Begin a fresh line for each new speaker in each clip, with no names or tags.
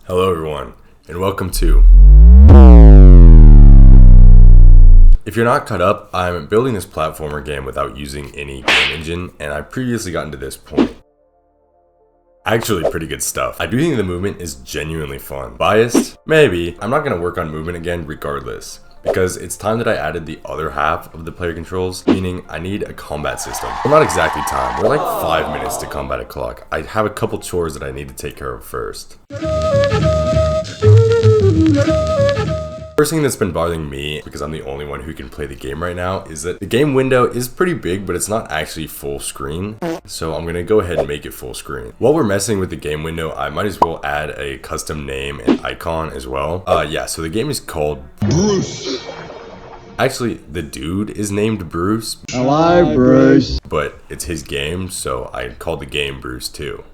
Hello everyone, and welcome to... If you're not caught up, I'm building this platformer game without using any game engine, and I've previously gotten to this point. Actually pretty good stuff. I do think the movement is genuinely fun. Biased? Maybe. I'm not going to work on movement again regardless, because it's time that I added the other half of the player controls, meaning I need a combat system. Well, not exactly time, we're like 5 minutes to combat a clock. I have a couple chores that I need to take care of first. First thing that's been bothering me, because I'm the only one who can play the game right now, is that the game window is pretty big, but it's not actually full screen. So I'm gonna go ahead and make it full screen. While we're messing with the game window, I might as well add a custom name and icon as well. Yeah, so the game is called Bruce. Actually, the dude is named Bruce.
Hello, Bruce.
But it's his game, so I called the game Bruce too.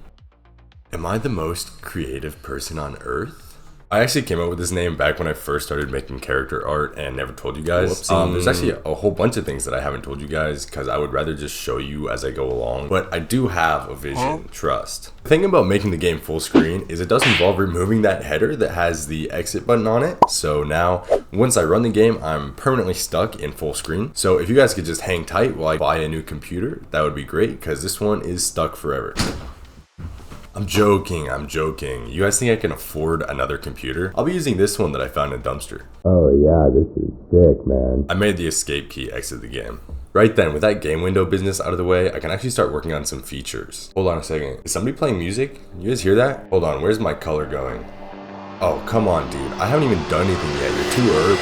Am I the most creative person on Earth? I actually came up with this name back when I first started making character art and never told you guys. There's actually a whole bunch of things that I haven't told you guys because I would rather just show you as I go along. But I do have a vision, trust. The thing about making the game full screen is it does involve removing that header that has the exit button on it. So now, once I run the game, I'm permanently stuck in full screen. So if you guys could just hang tight while I buy a new computer, that would be great because this one is stuck forever. I'm joking. You guys think I can afford another computer? I'll be using this one that I found in a dumpster.
Oh yeah, this is sick, man.
I made the escape key exit the game. Right then, with that game window business out of the way, I can actually start working on some features. Hold on a second. Is somebody playing music? You guys hear that? Hold on, where's my color going? Oh, come on, dude. I haven't even done anything yet. You're too early.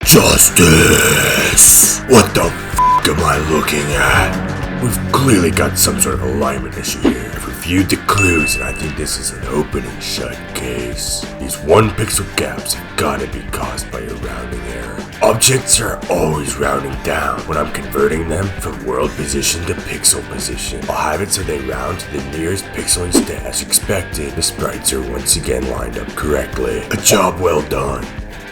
Justice! What the f*** am I looking at? We've clearly got some sort of alignment issue here. I've reviewed the clues and I think this is an open and shut case. These 1 pixel gaps have gotta be caused by a rounding error. Objects are always rounding down when I'm converting them from world position to pixel position. I'll have it so they round to the nearest pixel instead. As expected, the sprites are once again lined up correctly. A job well done.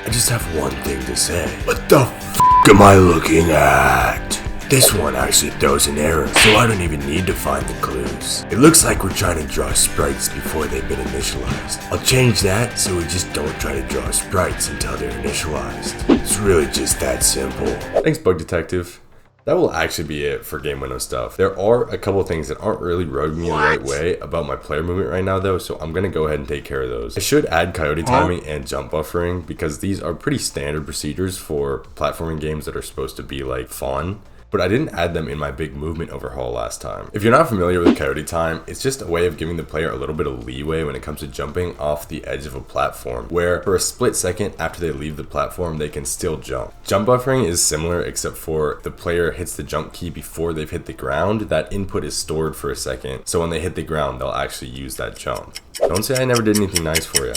I just have one thing to say. What the f*** am I looking at? This one actually throws an error, so I don't even need to find the clues. It looks like we're trying to draw sprites before they've been initialized. I'll change that so we just don't try to draw sprites until they're initialized. It's really just that simple. Thanks, Bug Detective. That will actually be it for game window stuff. There are a couple things that aren't really rubbing me the right way about my player movement right now though, so I'm gonna go ahead and take care of those. I should add coyote timing and jump buffering because these are pretty standard procedures for platforming games that are supposed to be like fun. But I didn't add them in my big movement overhaul last time. If you're not familiar with coyote time, it's just a way of giving the player a little bit of leeway when it comes to jumping off the edge of a platform, where for a split second after they leave the platform, they can still jump. Jump buffering is similar except for the player hits the jump key before they've hit the ground. That input is stored for a second, so when they hit the ground, they'll actually use that jump. Don't say I never did anything nice for you.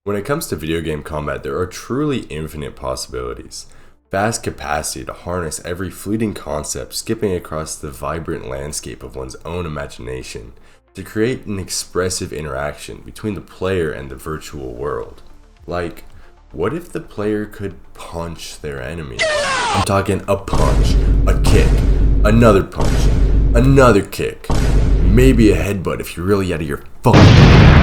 When it comes to video game combat, there are truly infinite possibilities. Vast capacity to harness every fleeting concept, skipping across the vibrant landscape of one's own imagination, to create an expressive interaction between the player and the virtual world. Like, what if the player could punch their enemy? I'm talking a punch, a kick, another punch, another kick, maybe a headbutt if you're really out of your fucking...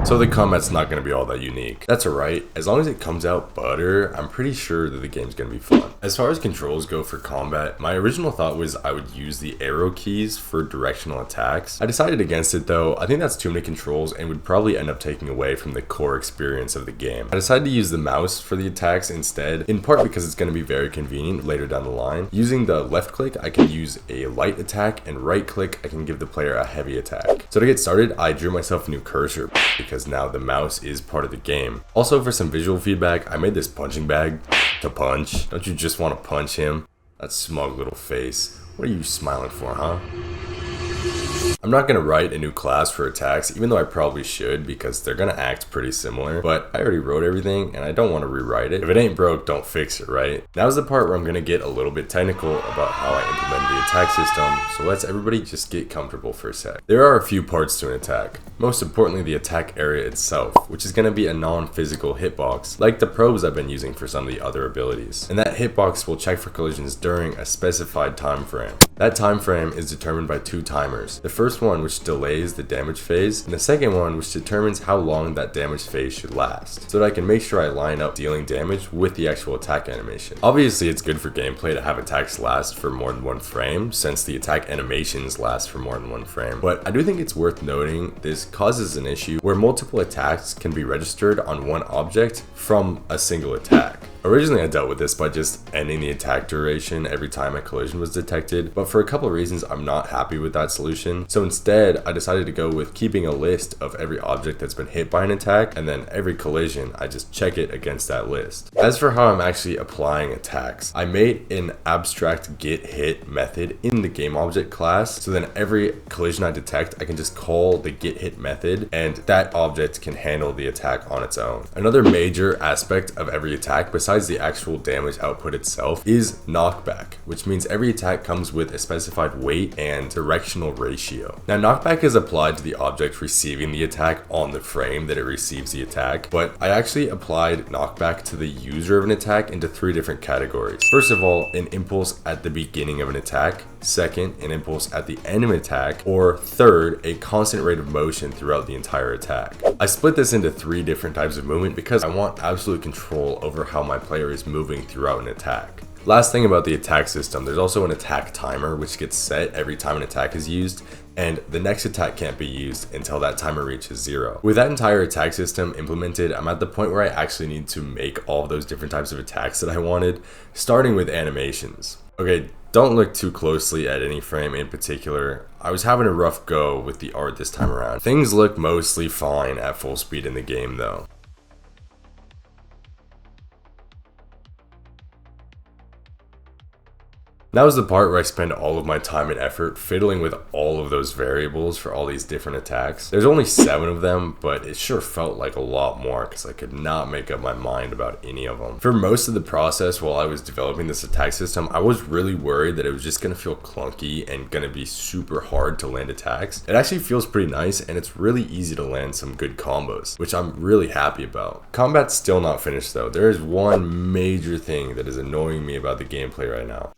So the combat's not going to be all that unique. That's alright, as long as it comes out butter, I'm pretty sure that the game's going to be fun. As far as controls go for combat, my original thought was I would use the arrow keys for directional attacks. I decided against it though. I think that's too many controls and would probably end up taking away from the core experience of the game. I decided to use the mouse for the attacks instead, in part because it's going to be very convenient later down the line. Using the left click, I can use a light attack, and right click, I can give the player a heavy attack. So to get started, I drew myself a new cursor because now the mouse is part of the game. Also, for some visual feedback, I made this punching bag to punch. Don't you just want to punch him? That smug little face. What are you smiling for, huh? I'm not going to write a new class for attacks, even though I probably should because they're going to act pretty similar, but I already wrote everything and I don't want to rewrite it. If it ain't broke, don't fix it, right? Now's the part where I'm going to get a little bit technical about how I implement the attack system, so let's everybody just get comfortable for a sec. There are a few parts to an attack. Most importantly, the attack area itself, which is going to be a non-physical hitbox, like the probes I've been using for some of the other abilities. And that hitbox will check for collisions during a specified time frame. That time frame is determined by two timers. The first one which delays the damage phase, and the second one which determines how long that damage phase should last, so that I can make sure I line up dealing damage with the actual attack animation. Obviously it's good for gameplay to have attacks last for more than one frame, since the attack animations last for more than one frame, but I do think it's worth noting this causes an issue where multiple attacks can be registered on one object from a single attack. Originally I dealt with this by just ending the attack duration every time a collision was detected, but for a couple of reasons I'm not happy with that solution. So instead I decided to go with keeping a list of every object that's been hit by an attack, and then every collision I just check it against that list. As for how I'm actually applying attacks, I made an abstract get hit method in the game object class, so then every collision I detect I can just call the get hit method and that object can handle the attack on its own. Another major aspect of every attack besides the actual damage output itself is knockback, which means every attack comes with a specified weight and directional ratio. Now knockback is applied to the object receiving the attack on the frame that it receives the attack, but I actually applied knockback to the user of an attack into three different categories. First of all, an impulse at the beginning of an attack, second, an impulse at the end of an attack, or third, a constant rate of motion throughout the entire attack. I split this into three different types of movement because I want absolute control over how my player is moving throughout an attack. Last thing about the attack system, there's also an attack timer which gets set every time an attack is used, and the next attack can't be used until that timer reaches 0. With that entire attack system implemented, I'm at the point where I actually need to make all of those different types of attacks that I wanted, starting with animations. Okay, don't look too closely at any frame in particular. I was having a rough go with the art this time around. Things look mostly fine at full speed in the game though. Now is the part where I spend all of my time and effort fiddling with all of those variables for all these different attacks. There's only 7 of them, but it sure felt like a lot more because I could not make up my mind about any of them. For most of the process while I was developing this attack system, I was really worried that it was just going to feel clunky and going to be super hard to land attacks. It actually feels pretty nice, and it's really easy to land some good combos, which I'm really happy about. Combat's still not finished though. There is one major thing that is annoying me about the gameplay right now.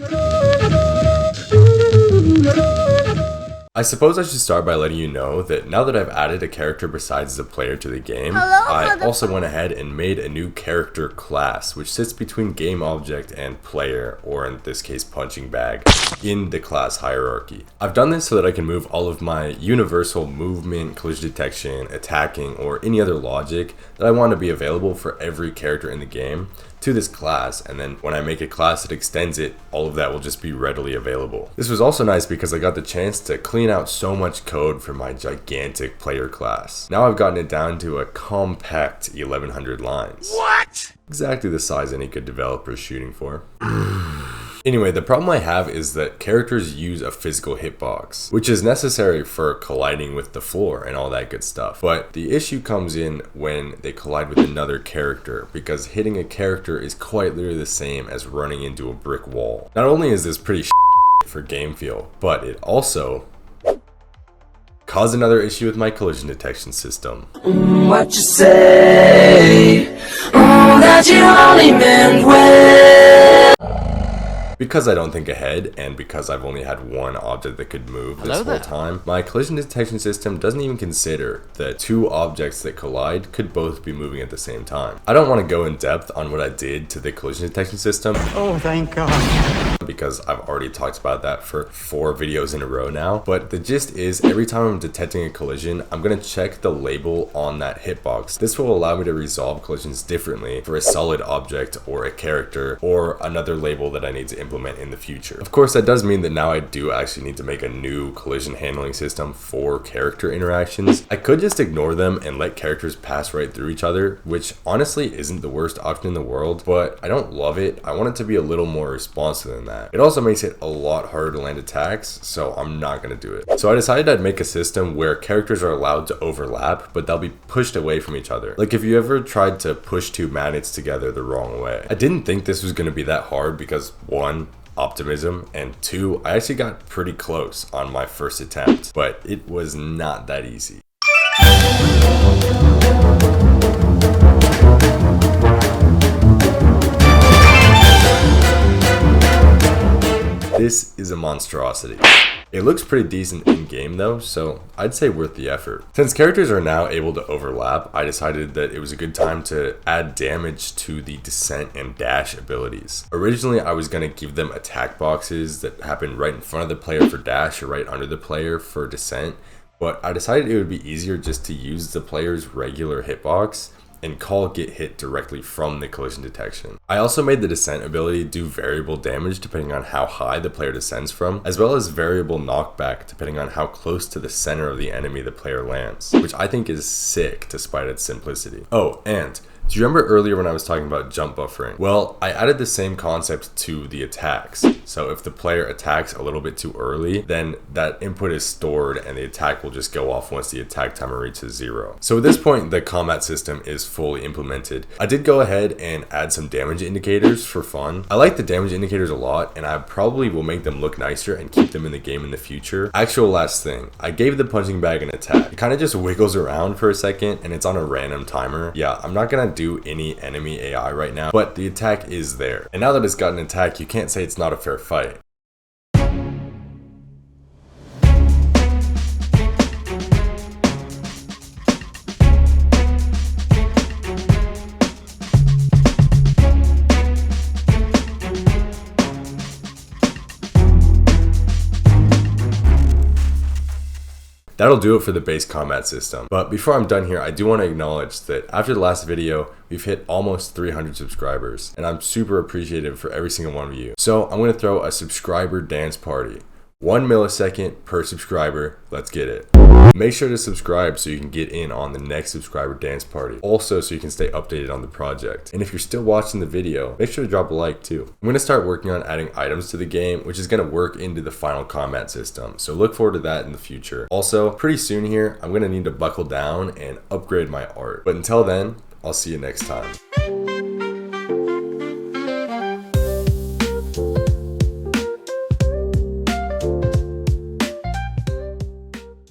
I suppose I should start by letting you know that now that I've added a character besides the player to the game, I also went ahead and made a new character class, which sits between game object and player, or in this case punching bag, in the class hierarchy. I've done this so that I can move all of my universal movement, collision detection, attacking, or any other logic that I want to be available for every character in the game to this class, and then when I make a class that extends it, all of that will just be readily available. This was also nice because I got the chance to clean out so much code from my gigantic player class. Now I've gotten it down to a compact 1100 lines. What? Exactly the size any good developer is shooting for. Anyway, the problem I have is that characters use a physical hitbox, which is necessary for colliding with the floor and all that good stuff. But the issue comes in when they collide with another character, because hitting a character is quite literally the same as running into a brick wall. Not only is this pretty for game feel, but it also caused another issue with my collision detection system.
What you say? That you only meant well.
Because I don't think ahead, and because I've only had one object that could move this whole time, my collision detection system doesn't even consider that 2 objects that collide could both be moving at the same time. I don't want to go in depth on what I did to the collision detection system.
Oh, thank God.
Because I've already talked about that for 4 videos in a row now. But the gist is, every time I'm detecting a collision, I'm going to check the label on that hitbox. This will allow me to resolve collisions differently for a solid object or a character or another label that I need to implement in the future. Of course, that does mean that now I do actually need to make a new collision handling system for character interactions. I could just ignore them and let characters pass right through each other, which honestly isn't the worst option in the world, but I don't love it. I want it to be a little more responsive than that. It also makes it a lot harder to land attacks, so I'm not going to do it. So I decided I'd make a system where characters are allowed to overlap, but they'll be pushed away from each other. Like if you ever tried to push 2 magnets together the wrong way. I didn't think this was going to be that hard because 1, optimism, and 2, I actually got pretty close on my first attempt, but it was not that easy. This is a monstrosity. It looks pretty decent in game though, so I'd say worth the effort. Since characters are now able to overlap, I decided that it was a good time to add damage to the descent and dash abilities. Originally, I was going to give them attack boxes that happen right in front of the player for dash or right under the player for descent, but I decided it would be easier just to use the player's regular hitbox and call get hit directly from the collision detection. I also made the descent ability do variable damage depending on how high the player descends from, as well as variable knockback depending on how close to the center of the enemy the player lands, which I think is sick despite its simplicity. Oh, and do you remember earlier when I was talking about jump buffering? Well, I added the same concept to the attacks. So if the player attacks a little bit too early, then that input is stored and the attack will just go off once the attack timer reaches 0. So at this point, the combat system is fully implemented. I did go ahead and add some damage indicators for fun. I like the damage indicators a lot, and I probably will make them look nicer and keep them in the game in the future. Actual last thing, I gave the punching bag an attack. It kind of just wiggles around for a second and it's on a random timer. Yeah, I'm not gonna do any enemy AI right now, but the attack is there. And now that it's got an attack, you can't say it's not a fair fight. That'll do it for the base combat system. But before I'm done here, I do want to acknowledge that after the last video, we've hit almost 300 subscribers, and I'm super appreciative for every single one of you. So I'm going to throw a subscriber dance party. 1 millisecond per subscriber. Let's get it. Make sure to subscribe so you can get in on the next subscriber dance party. Also, so you can stay updated on the project. And if you're still watching the video, make sure to drop a like too. I'm going to start working on adding items to the game, which is going to work into the final combat system. So look forward to that in the future. Also, pretty soon here, I'm going to need to buckle down and upgrade my art. But until then, I'll see you next time.